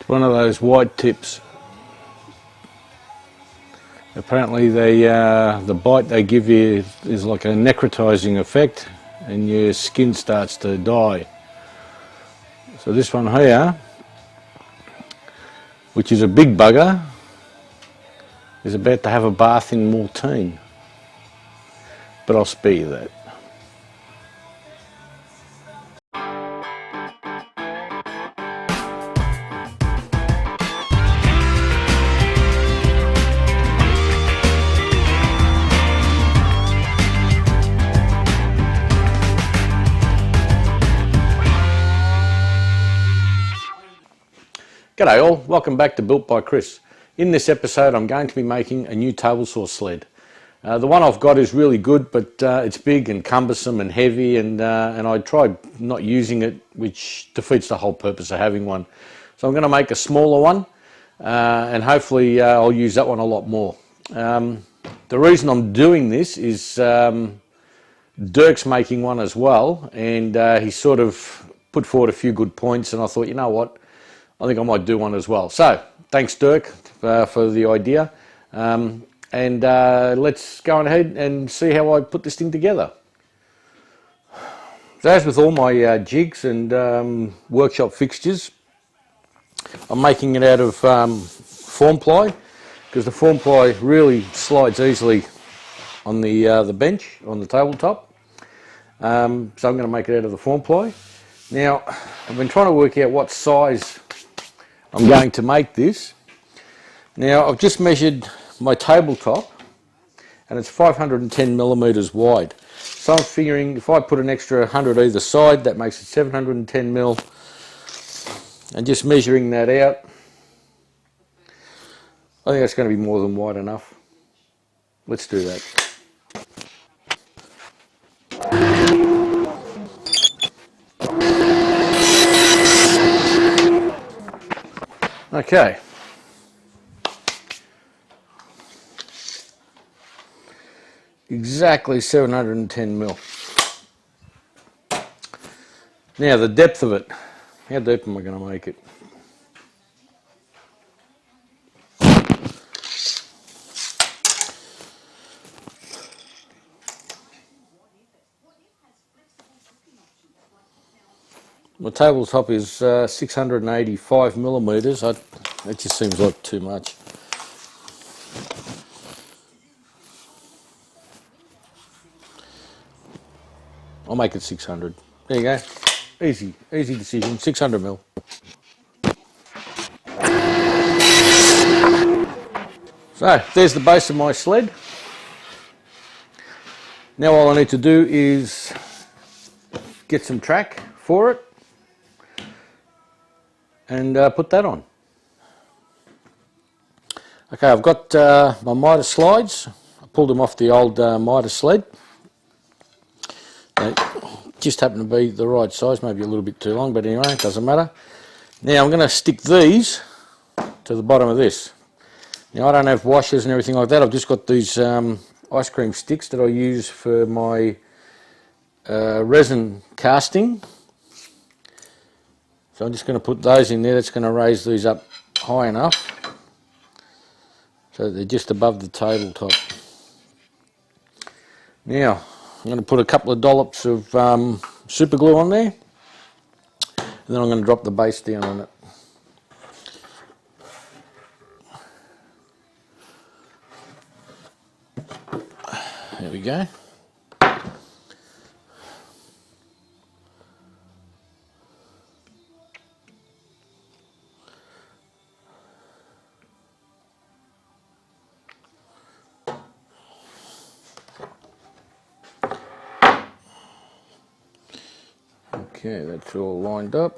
One of those white tips. Apparently the bite they give you is like a necrotizing effect and your skin starts to die. So this one here, which is a big bugger, is about to have a bath in Maltine. But I'll spare you that. G'day all, welcome back to Built by Chris. In this episode I'm going to be making a new table saw sled. The one I've got is really good, but it's big and cumbersome and heavy, and I tried not using it, which defeats the whole purpose of having one. So I'm going to make a smaller one, and hopefully I'll use that one a lot more. The reason I'm doing this is Dirk's making one as well, and he sort of put forward a few good points, and I thought, you know what, I think I might do one as well. So thanks Dirk for the idea, and let's go ahead and see how I put this thing together. So as with all my jigs and workshop fixtures, I'm making it out of form ply, because the form ply really slides easily on the bench, on the tabletop. So I'm going to make it out of the form ply. Now I've been trying to work out what size I'm going to make this. Now I've just measured my tabletop and it's 510 millimeters wide. So I'm figuring if I put an extra 100 either side, that makes it 710 mil. And just measuring that out, I think that's going to be more than wide enough. Let's do that. Okay. Exactly 710 mil. Now the depth of it, how deep am I going to make it? My tabletop is 685 millimeters. That just seems like too much. I'll make it 600. There you go. Easy decision. 600 mil. So there's the base of my sled. Now all I need to do is get some track for it and put that on. Okay, I've got my miter slides. I pulled them off the old miter sled. They just happen to be the right size, maybe a little bit too long, but anyway, it doesn't matter. Now I'm going to stick these to the bottom of this. Now I don't have washers and everything like that. I've just got these ice cream sticks that I use for my resin casting. So I'm just going to put those in there. That's going to raise these up high enough so they're just above the tabletop. Now I'm going to put a couple of dollops of super glue on there, and then I'm going to drop the base down on it. There we go. Okay, that's all lined up.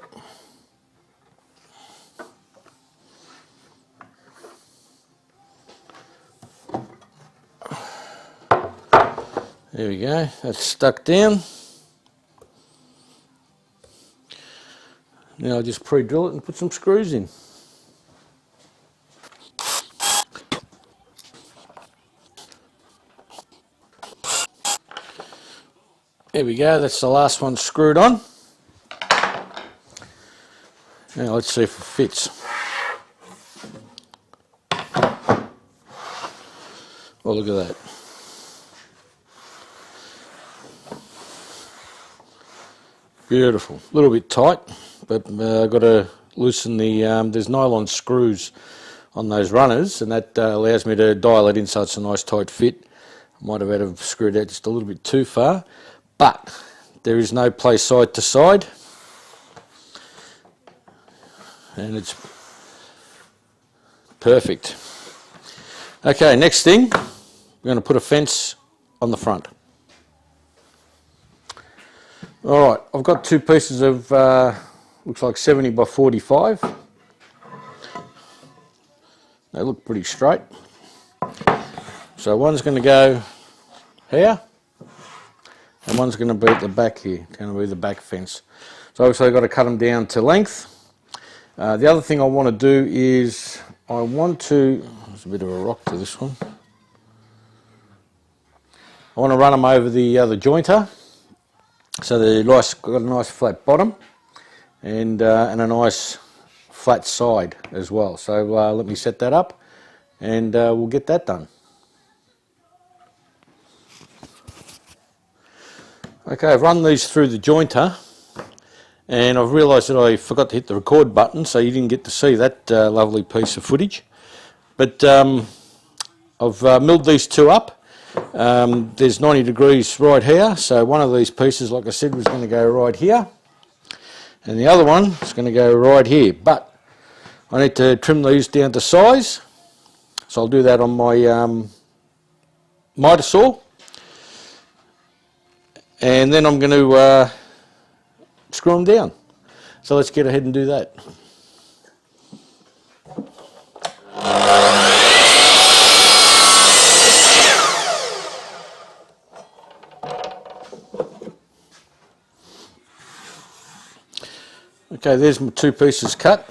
There we go, that's stuck down. Now I'll just pre-drill it and put some screws in. There we go, that's the last one screwed on. Now let's see if it fits. Oh, look at that. Beautiful. A little bit tight, but I've got to loosen the, there's nylon screws on those runners, and that allows me to dial it in so it's a nice tight fit. I might have had to screw it out just a little bit too far, but there is no play side to side, and it's perfect. Okay, next thing, we're going to put a fence on the front. Alright, I've got two pieces of, looks like 70 by 45. They look pretty straight. So one's going to go here, and one's going to be at the back here, going to be the back fence. So obviously I've got to cut them down to length. The other thing I want to do is, there's a bit of a rock to this one. I want to run them over the jointer, so they've got a nice flat bottom and a nice flat side as well. So let me set that up, and we'll get that done. Okay, I've run these through the jointer, and I've realised that I forgot to hit the record button, so you didn't get to see that lovely piece of footage. But I've milled these two up. There's 90 degrees right here, so one of these pieces, like I said, was going to go right here, and the other one is going to go right here. But I need to trim these down to size, so I'll do that on my miter saw, and then I'm going to screw them down. So let's get ahead and do that. Okay, there's my two pieces cut.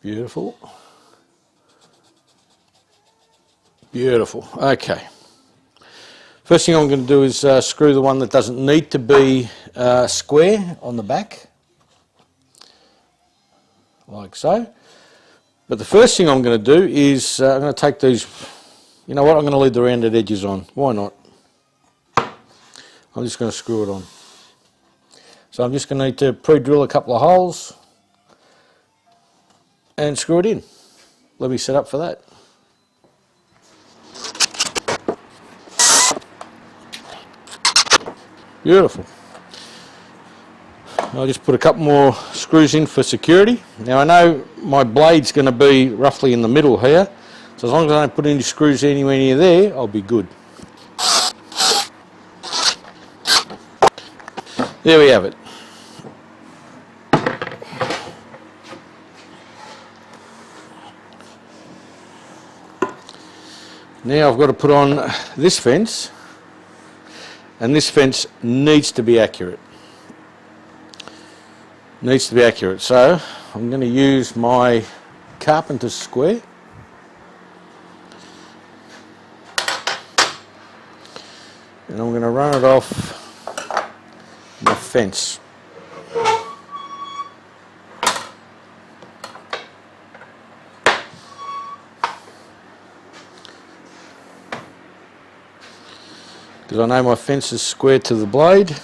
Beautiful. Beautiful. Okay. First thing I'm going to do is screw the one that doesn't need to be square on the back, like so. But the first thing I'm going to do is I'm going to take these, you know what, I'm going to leave the rounded edges on. Why not? I'm just going to screw it on. So I'm just going to need to pre-drill a couple of holes and screw it in. Let me set up for that. Beautiful. I'll just put a couple more screws in for security. Now I know my blade's going to be roughly in the middle here, so as long as I don't put any screws anywhere near there, I'll be good. There we have it. Now I've got to put on this fence, and this fence needs to be accurate. Needs to be accurate. So I'm going to use my carpenter's square. And I'm going to run it off the fence. Because I know my fence is square to the blade.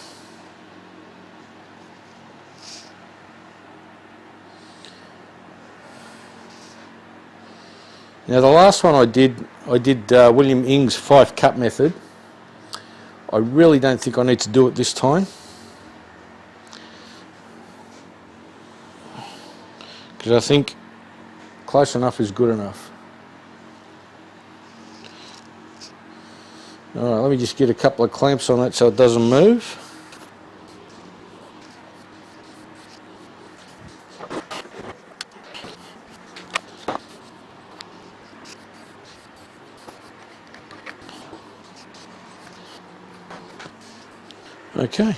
Now the last one I did William Ing's 5-cut method. I really don't think I need to do it this time, because I think close enough is good enough. Alright, let me just get a couple of clamps on that so it doesn't move. Okay.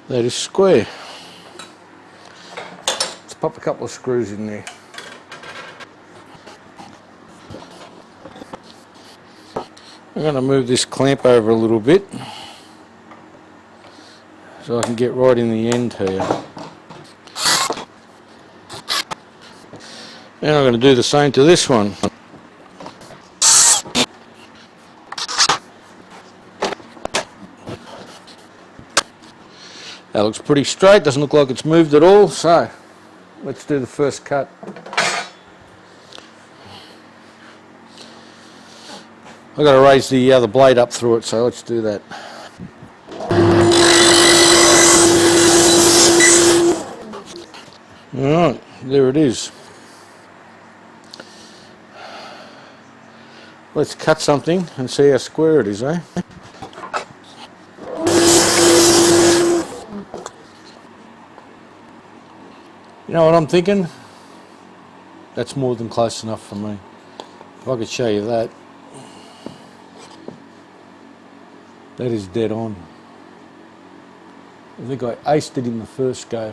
That is square. Let's pop a couple of screws in there. I'm going to move this clamp over a little bit so I can get right in the end here. And I'm going to do the same to this one. That looks pretty straight, doesn't look like it's moved at all, so let's do the first cut. I've got to raise the blade up through it, so let's do that. Alright, there it is. Let's cut something and see how square it is, eh? You know what I'm thinking? That's more than close enough for me. If I could show you that. That is dead on. I think I aced it in the first go.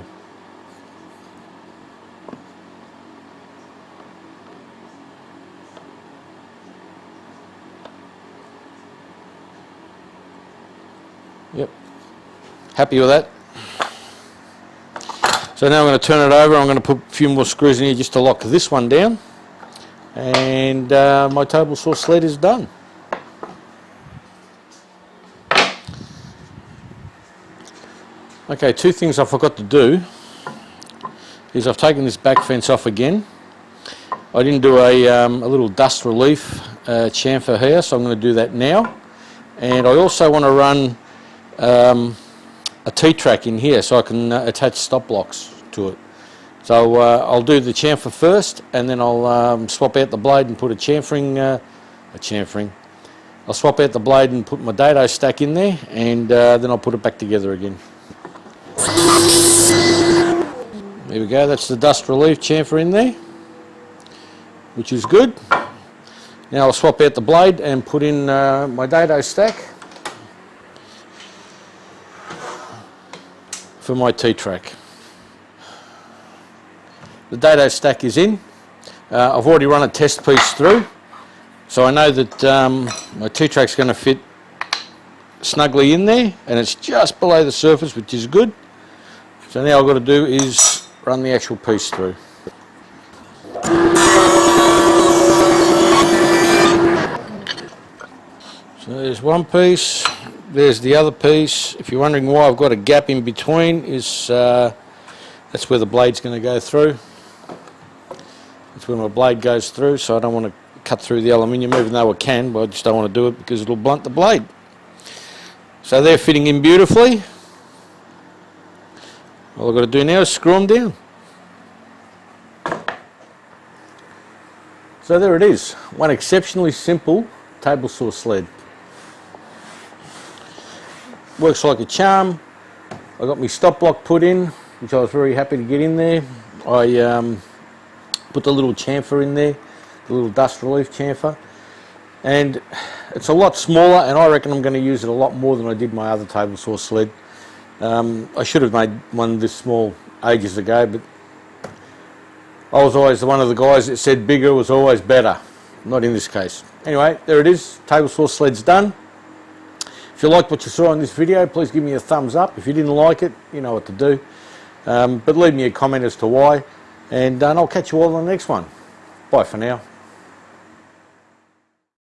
Yep. Happy with that. So now I'm going to turn it over. I'm going to put a few more screws in here just to lock this one down. And my table saw sled is done. Okay, two things I forgot to do is I've taken this back fence off again. I didn't do a little dust relief chamfer here, so I'm going to do that now. And I also want to run a T-track in here so I can attach stop blocks to it. So I'll do the chamfer first, and then I'll swap out the blade and put a chamfering. I'll swap out the blade and put my dado stack in there, and then I'll put it back together again. There we go, that's the dust relief chamfer in there, which is good. Now I'll swap out the blade and put in my dado stack for my T-track. The dado stack is in. I've already run a test piece through, so I know that my T-track's going to fit snugly in there, and it's just below the surface, which is good. So now all I've got to do is run the actual piece through. So there's one piece, there's the other piece. If you're wondering why I've got a gap in between, is that's where the blade's going to go through. That's where my blade goes through, so I don't want to cut through the aluminium, even though I can, but I just don't want to do it because it'll blunt the blade. So they're fitting in beautifully. All I've got to do now is screw them down. So there it is, one exceptionally simple table saw sled. Works like a charm. I got my stop block put in, which I was very happy to get in there. I put the little chamfer in there, the little dust relief chamfer, and it's a lot smaller, and I reckon I'm going to use it a lot more than I did my other table saw sled. I should have made one this small ages ago, but I was always one of the guys that said bigger was always better. Not in this case. Anyway, there it is. Table saw sled's done. If you liked what you saw in this video, please give me a thumbs up. If you didn't like it, you know what to do. But leave me a comment as to why. And I'll catch you all on the next one. Bye for now.